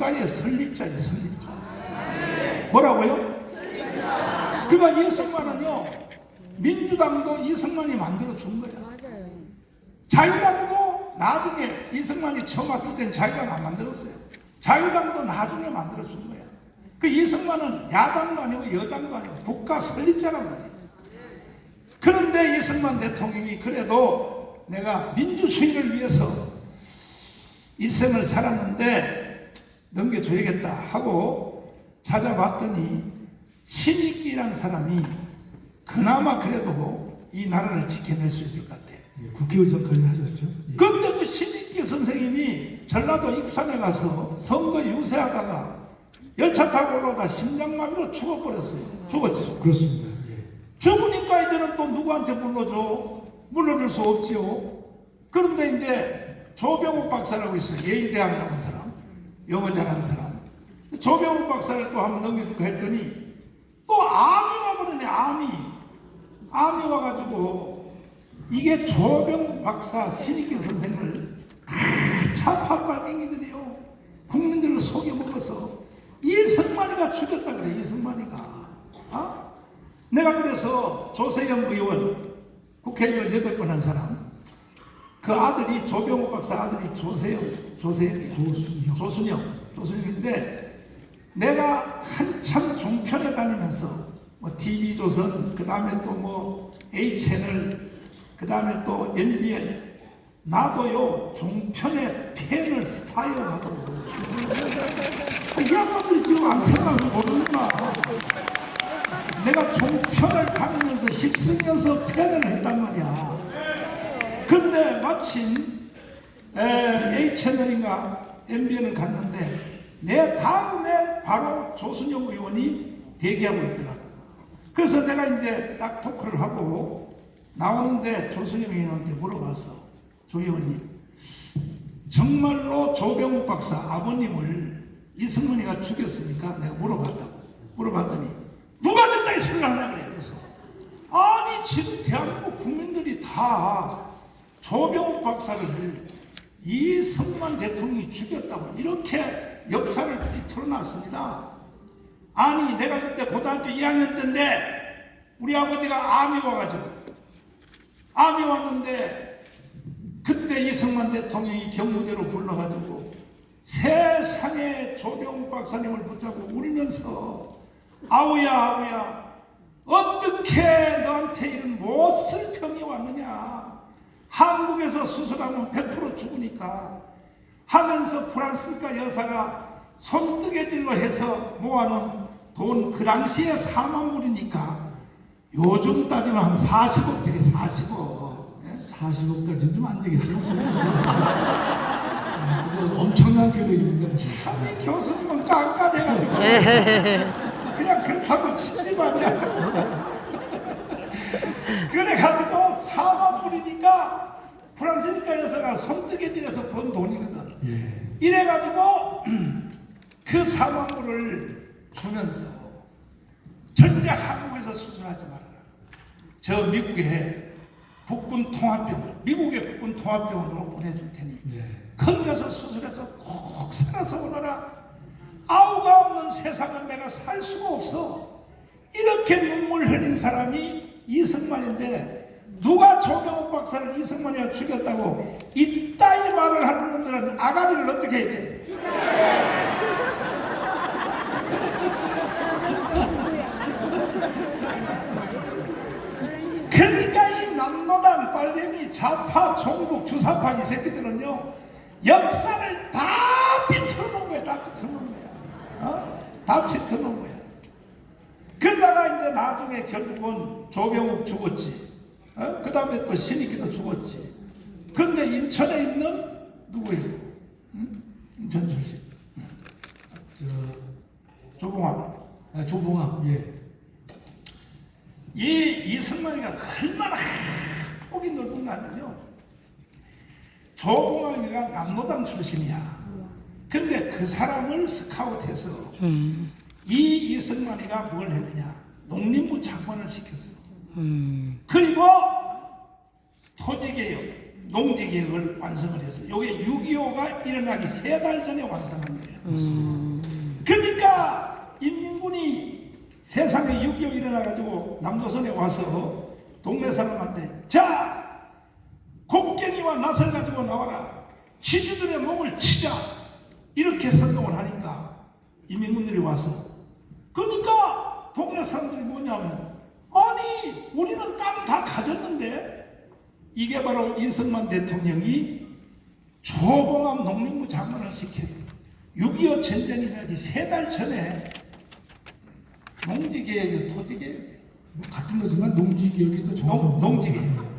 국가의 설립자예요, 설립자. 뭐라고요? 그러니까 이승만은요, 민주당도 이승만이 만들어준 거야. 자유당도 나중에 이승만이 처음 왔을 땐 자유당 안 만들었어요. 자유당도 나중에 만들어준 거야. 그 이승만은 야당도 아니고 여당도 아니고 국가 설립자란 말이에요. 그런데 이승만 대통령이 그래도 내가 민주주의를 위해서 일생을 살았는데 넘겨줘야겠다 하고 찾아봤더니 신익기라는 사람이 그나마 그래도 이 나라를 지켜낼 수 있을 것 같아요. 국회의장까지 하셨죠? 그런데 그 신익기 선생님이 전라도 익산에 가서 선거 유세하다가 열차 타고 올라오다 심장마비로 죽어버렸어요. 죽었죠. 그렇습니다. 죽으니까 이제는 또 누구한테 물러줘? 물러줄 수 없지요. 그런데 이제 조병욱 박사라고 있어요. 예의대학 나온 사람, 영어 잘하는 사람. 조병욱 박사를 또 한번 넘겨줄까 했더니 또 암이 와버리네. 암이 와가지고 이게 조병욱 박사 신익기 선생을 다 좌파 빨갱이들이요, 국민들을 속여먹어서 이승만이가 죽였다 그래. 이승만이가. 내가 그래서 조세영 의원, 국회의원 8번 한 사람, 그 아들이 조병욱 박사 아들이 조순영인데, 내가 한참 종편에 다니면서 뭐 TV조선, 그 다음에 또 뭐 A채널, 그 다음에 또 MBN, 나도요 종편에 팬을 스타일 하더라고. 이 양반들이 지금 안 태어나서 모르는구나. 내가 종편을 다니면서 휩쓸면서 팬을 했단 말이야. 근데 마침 A채널인가 MBN을 갔는데 내 다음에 바로 조순영 의원이 대기하고 있더라고. 그래서 내가 이제 딱 토크를 하고 나오는데 조순영 의원한테 물어봤어. 조 의원님, 정말로 조병욱 박사 아버님을 이승만이가 죽였으니까 내가 물어봤더니 누가 그따위 소리를 하냐 그래. 그래서 아니 지금 대한민국 국민들이 다 조병욱 박사를 이승만 대통령이 죽였다고 이렇게 역사를 비틀어놨습니다. 아니 내가 그때 고등학교 2학년 때인데 우리 아버지가 암이 왔는데 그때 이승만 대통령이 경무대로 불러가지고 세상에 조병욱 박사님을 붙잡고 울면서 아우야 어떻게 너한테 이런 못쓸 병이 왔느냐, 한국에서 수술하면 100% 죽으니까 하면서 프랑스가 여사가 손뜨개질로 해서 모아놓은 돈, 그 당시에 4만 불이니까 요즘 따지면 한 40억 되게 40억. 40억까지는 좀 안 되겠죠. 엄청난 금액입니다. 참이 교수님은 깐깐해가지고 그냥 그렇다고 치지 말이야. 그래가지고 4만 불이니까 프랑스니까 여사가 손뜨개질해서 번 돈이거든. 이래가지고 그 4만 불을 주면서 절대 한국에서 수술하지 말아라. 저 미국의 북군 통합병원, 미국의 북군 통합병원으로 보내줄 테니 거기 가서 수술해서 꼭 살아서 오너라. 아우가 없는 세상은 내가 살 수가 없어. 이렇게 눈물 흘린 사람이 이승만인데 누가 조병욱 박사를 이승만이가 죽였다고 이따위 말을 하는 놈들은 아가리를 어떻게 해야 돼? 그러니까 이 남노당 빨갱이 좌파 종북 주사파 이 새끼들은요 역사를 다 비틀어놓은 거야. 다 비틀어놓은 거야. 다 비틀어놓은 거야. 그러다가 이제 나중에 결국은 조병욱 죽었지. 그 다음에 또 신익기도 죽었지. 근데 인천에 있는 누구예요? 인천 출신 조봉암. 조봉암. 이 이승만이가 얼마나 폭이 넓은가면요, 조봉암이가 남노당 출신이야. 근데 그 사람을 스카우트해서 이 이승만이가 뭘 했느냐, 농림부 장관을 시켰어. 그리고 토지개혁, 농지개혁을 완성을 해서 요게 6.25가 일어나기 3달 전에 완성한 거예요. 그러니까 인민군이 세상에 6.25 일어나가지고 남조선에 와서 동네 사람한테 자 곡괭이와 낫을 가지고 나와라 지주들의 목을 치자 이렇게 선동을 하니까 인민군들이 와서 그러니까 동네 사람들이 뭐냐면 아니 우리는 땅 다 가졌는데 이게 바로 이승만 대통령이 조봉암 농림부 장관을 시켜요. 6.25 전쟁이 일어나기 3달 전에 농지개혁이 토지개혁이에요. 뭐 같은 거지만 농지개혁이 더 정확한 농지개혁.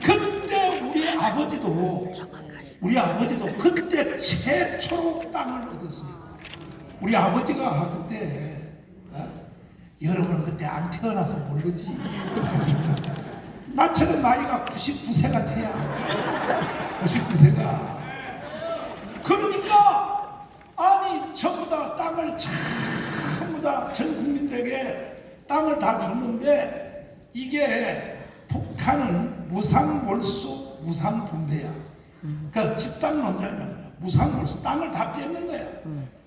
그때 우리 아버지도 그때 최초로 땅을 얻었어요. 우리 아버지가 그때 여러분은 그때 안 태어나서 모르지. 나처럼 나이가 99세가 돼야 99세가 그러니까 아니 전부 다 땅을 전부 다 전 국민들에게 땅을 다 줬는데 이게 북한은 무상몰수 무상분배야. 그러니까 집단론자라는 거야. 무상몰수 땅을 다 뺏는 거야.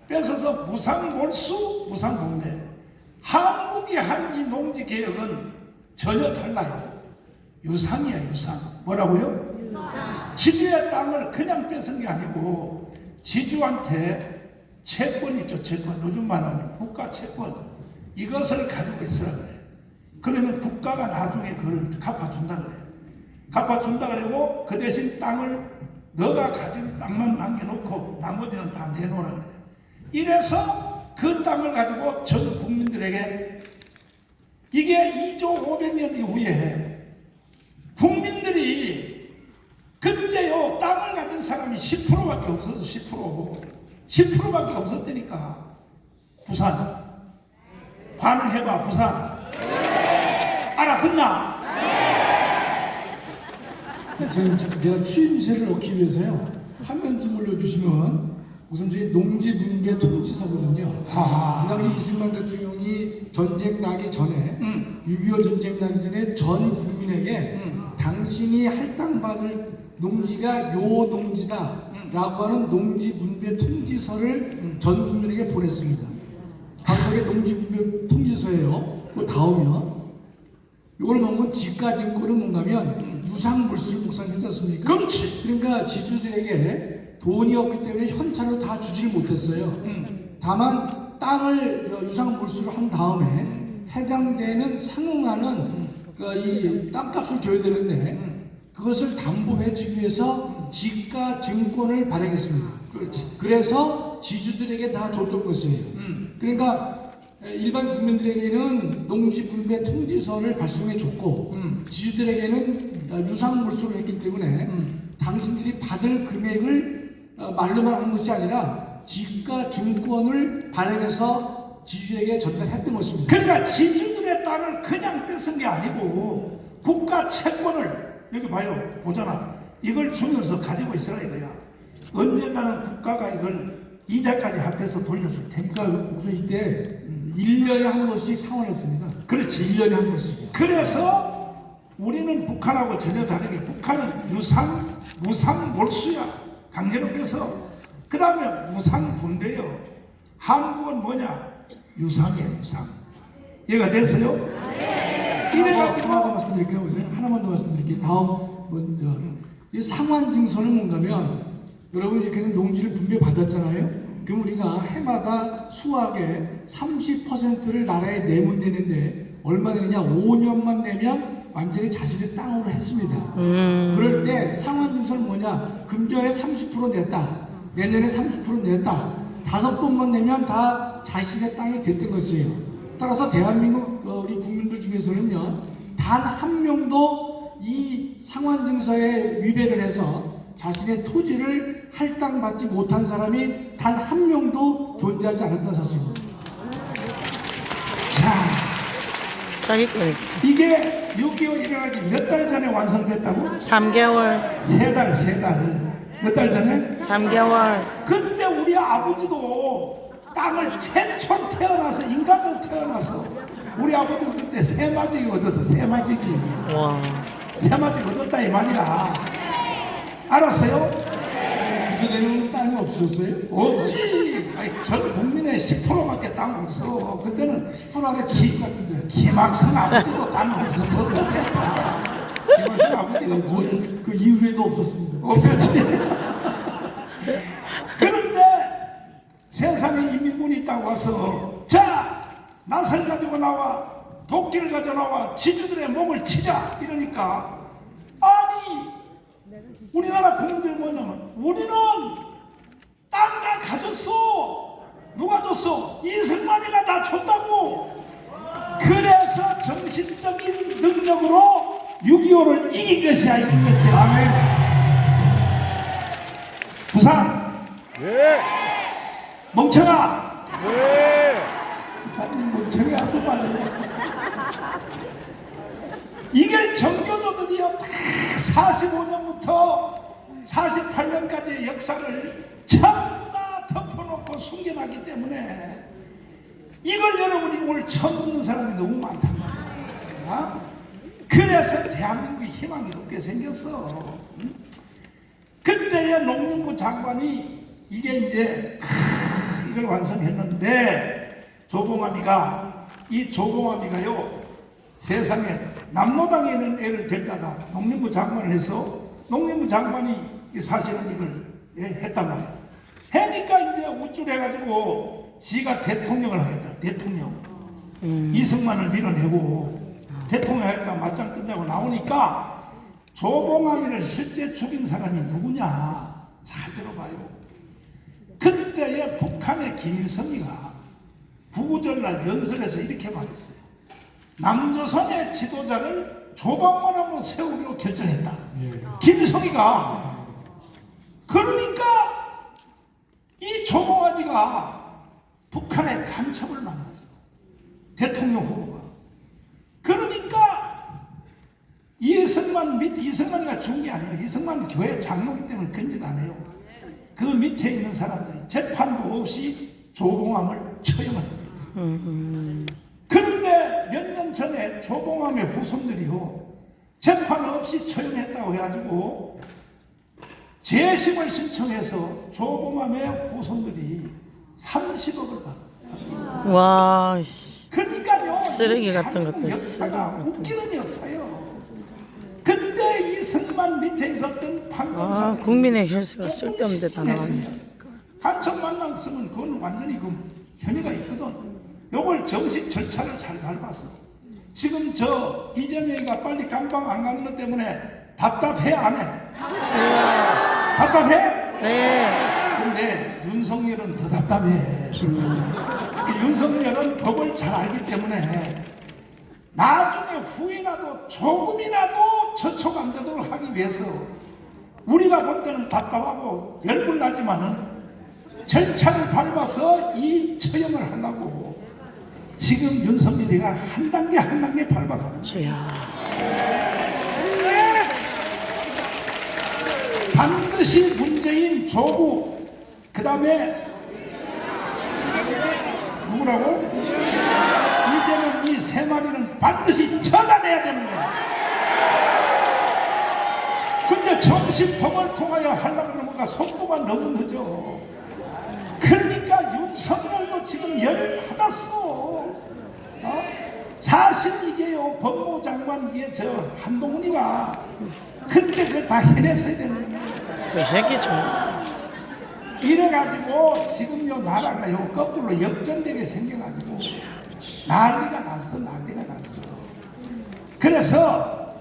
뺏어서 무상몰수 무상분배. 한국이 한 이 농지개혁은 전혀 달라요. 유상이야 유상. 뭐라고요? 유상. 지주의 땅을 그냥 뺏은 게 아니고 지주한테 채권 있죠. 채권. 요즘 말하면 국가 채권. 이것을 가지고 있으라 그래. 그러면 국가가 나중에 그걸 갚아준다 그래. 갚아준다 그러고 그 대신 땅을 너가 가진 땅만 남겨놓고 나머지는 다 내놓으라 그래. 이래서 그 땅을 가지고 전 국민들에게 이게 2조 500년 이후에 국민들이 그때요 땅을 가진 사람이 10%밖에 없어서 10%밖에 없었다니까. 부산 반응해봐. 부산 알아듣나? 내가 추임새를 얻기 위해서요 화면 좀 올려주시면 우선 저희 농지분배 통지서거든요. 그 당시 이승만 대통령이 전쟁 나기 전에 6.25 전쟁 나기 전에 전 국민에게 당신이 할당받을 농지가 요 농지다 라고 하는 농지분배 통지서를 전 국민에게 보냈습니다. 방송의 농지분배 통지서예요. 그 다음이요. 이걸 보면 지가증권은 뭔가면 유상물수를 목상했지 않습니까? 그렇지. 그러니까 지주들에게 돈이 없기 때문에 현찰로 다 주지를 못했어요. 다만 땅을 유상물수로 한 다음에 해당되는 상응하는 이 땅값을 줘야 되는데 그것을 담보해주기 위해서 지가증권을 발행했습니다. 그렇지. 그래서 지주들에게 다 줬던 것이에요. 그러니까 일반 국민들에게는 농지분배 통지서를 발송해 줬고 지주들에게는 유상물수를 했기 때문에 당신들이 받을 금액을 말로만 한 것이 아니라 지가증권을 발행해서 지주에게 전달했던 것입니다. 그러니까 지주들의 땅을 그냥 뺏은 게 아니고 국가 채권을 여기 봐요. 보잖아. 이걸 주면서 가지고 있으라 이거야. 언젠가는 국가가 이걸 이자까지 합해서 돌려줄 테니까. 그러니까 우선 이때 1년에 한 번씩 상환했습니다. 그렇지. 1년에 한 번씩. 그래서 우리는 북한하고 전혀 다르게 북한은 무상 몰수야. 강제로 빼서 그 다음에 무상 분배요. 한국은 뭐냐? 유상이야 유상. 이해가 됐어요? 네. 이래가지고 하나 더 말씀드릴게요. 하나만 더 말씀드릴게요. 다음 먼저 이 상환 증서는 뭔가면 여러분 이렇게 농지를 분배 받았잖아요. 그럼 우리가 해마다 수확의 30%를 나라에 내면 되는데 얼마 내느냐? 5년만 내면 완전히 자신의 땅으로 했습니다. 그럴 때 상환증서는 뭐냐? 금년에 30% 냈다. 내년에 30% 냈다. 5번만 내면 다 자신의 땅이 됐던 것이에요. 따라서 대한민국 우리 국민들 중에서는요. 단 한 명도 이 상환증서에 위배를 해서 자신의 토지를 할당받지 못한 사람이 단 한 명도 존재하지 않았다는 사실입니다. 자, 자기 거예요. 이게 6.25 일어나기 몇 달 전에 완성됐다고? 3개월. 3달. 몇 달 전에? 3개월. 그때 우리 아버지도 땅을 최초 태어나서 인간으로 태어나서 우리 아버지도 그때 세마지기 얻어서 세마지기. 와. 해마디 얻었다 이 말이야. 알았어요? 그전에는 땅이 없었어요? 없지. 아니, 전 국민의 10%밖에 땅 없어. 그때는 소란에 기 같은데. 김학성 아버지도 땅 없어서 그랬겠다. 김학성 아버지가 뭘 그 이후에도 없었습니다. 없었지. 그런데 세상에 이민군이 딱 와서 자 낫을 가지고 나와 도끼를 가져 나와 지주들의 목을 치자 이러니까 아니 우리나라 국민들 뭐냐면 우리는 땅 다 가졌어. 누가 줬어? 이승만이가 다 줬다고. 그래서 정신적인 능력으로 6.25를 이긴 것이야. 이긴 것이야. 아멘. 부산 네. 멍청아. 네. 부산님 멍청이 아주 많네. 이게 정교도 드디어 45년부터 48년까지의 역사를 전부 다 덮어놓고 숨겨놨기 때문에 이걸 여러분이 오늘 처음 듣는 사람이 너무 많단 말이야. 그래서 대한민국의 희망이 없게 생겼어. 그때의 농림부 장관이 이게 이제 이걸 완성했는데 이 조봉암이가요 세상에 남로당에 있는 애를 데려다가 농림부 장관을 해서 농림부 장관이 사실은 이걸 했단 말이야. 해니까 이제 우쭐해가지고 지가 대통령을 하겠다. 대통령. 이승만을 밀어내고 대통령 하겠다 맞짱 끝내고 나오니까 조봉암이를 실제 죽인 사람이 누구냐? 잘 들어봐요. 그때의 북한의 김일성이가 부구절날 연설에서 이렇게 말했어요. 남조선의 지도자를 조방만하고 세우기로 결정했다. 김일성이가. 그러니까 이 조봉암이가 북한의 간첩을 만났어. 대통령 후보가. 그러니까 이승만이가 죽은 게 아니라 이승만은 교회 장로기 때문에 건짓 안 해요. 그 밑에 있는 사람들이 재판도 없이 조봉암을 처형을 했어요. 그런데 몇 년 전에 조봉암의 후손들이요 재판 없이 처형했다고 해가지고 재심을 신청해서 조봉암의 후손들이 30억을 받았어요. 와, 그러니까요 쓰레기 같은 것들, 역사가 쓰레기 웃기는 역사예요. 그때 이승만 밑에 있었던 판검사 국민의 혈세가 쓸데없는데 다 나왔네. 간첩 만났으면 그건 완전히 그 혐의가 있거든. 요걸 정식 절차를 잘 밟았어. 지금 저 이재명이가 빨리 감방 안 가는 것 때문에 답답해 안 해? 답답해? 네. 근데 윤석열은 더 답답해. 윤석열은 법을 잘 알기 때문에 나중에 후이라도 조금이라도 저촉 안 되도록 하기 위해서 우리가 볼 때는 답답하고 열불나지만은 절차를 밟아서 이 처형을 하려고 지금 윤석열이가 한 단계 한 단계 밟아가는 거예요. 이야. 반드시 문재인, 조국, 그 다음에 누구라고? 이재명 이 세 마리는 반드시 처단해야 되는 거야. 근데 정신법을 통하여 하려고 그러면 뭔가 속도가 너무 늦어. 그러니까 윤석열도 지금 열 받았어. 사실 이게요 법무장관 이게 저 한동훈이가 그때 그걸 다 해냈어야 되는 거야. 그 새끼 참. 이래가지고 지금 요 나라가요 거꾸로 역전되게 생겨가지고 난리가 났어. 그래서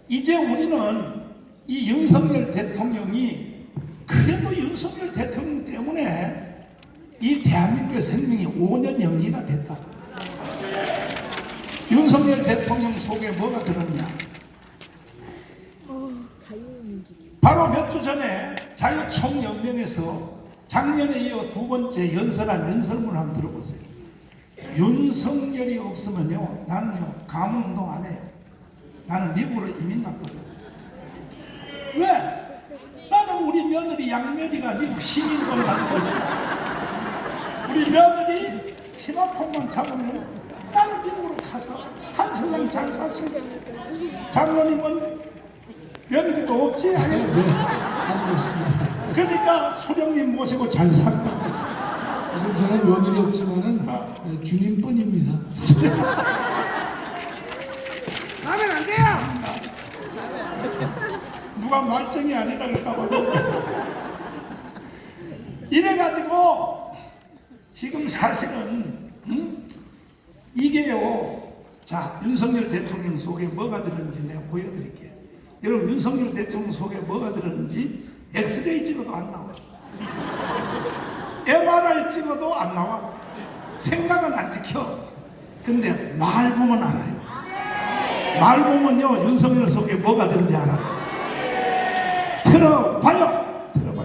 이제 우리는 이 윤석열 대통령이 그래도 윤석열 대통령 때문에 이 대한민국의 생명이 5년 연기가 됐다. 윤석열 대통령 속에 뭐가 들었냐? 바로 몇 주 전에 자유총연맹에서 작년에 이어 두 번째 연설한 연설문을 한번 들어보세요. 윤석열이 없으면요 나는요 가문운동 안 해요. 나는 미국으로 이민 갔거든. 왜? 나는 우리 며느리 양며리가 미국 시민권 가지고 있어. 우리 며느리 치마폰만 잡으면 나는 미국으로 가서 한 세상 잘 살 수 있어. 장로님은 며느리도 없지? 아니. 네, 아직 없습니다. 그러니까 수령님 모시고 잘 살다. 그래서 저는 며느리 없지만은 주님뿐입니다. 가면 안 돼요. 누가 말쟁이 아니라 그럴까봐. 이래가지고 지금 사실은 이게요. 자, 윤석열 대통령 속에 뭐가 들었는지 내가 보여드릴게요. 여러분, 윤석열 대통령 속에 뭐가 들었는지 엑스레이 찍어도 안 나와. MRI 찍어도 안 나와. 생각은 안 지켜. 근데 말 보면 알아요. 말 보면요, 윤석열 속에 뭐가 들은지 알아요. 들어봐요.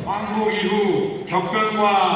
광복 이후 격변과